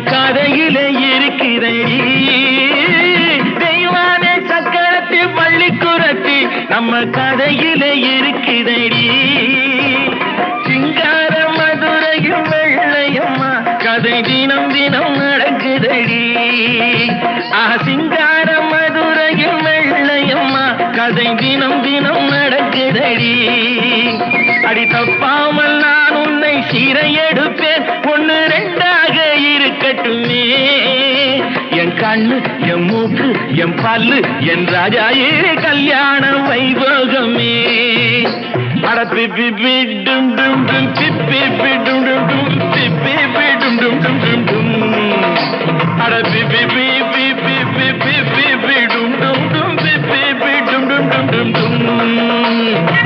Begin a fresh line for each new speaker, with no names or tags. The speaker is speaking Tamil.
கதையிலே இருக்கிறடி தெய்வானே சக்கரத்தி பள்ளி குரத்தி நம்ம கதையிலே இருக்கிறடி சிங்கார மதுரையும் வெள்ளையம்மா கதை தினம் தினம் நடக்குதடி சிங்கார மதுரையும் வெள்ளையம்மா கதை தினம் தினம் நடக்குதடி அடி தப்பாமல் நான் உன்னை சீரை எடுப்பேன் ஒன்னு ரெண்டாக இருக்கட்டுமே என் கண்ணு என் மூக்கு என் பல்லு என் ராஜாயே கல்யாண வைபோகமே அட பிப்பி பிடும் டும் டும் பிப்பி பிடும் டும் டும் பிப்பி பிடும் டும் டும் டும் டும் அட பிப்பி பிப்பி பிப்பி பிப்பி பிடும் டும் டும் பிப்பி பிடும் டும் டும் டும் டும்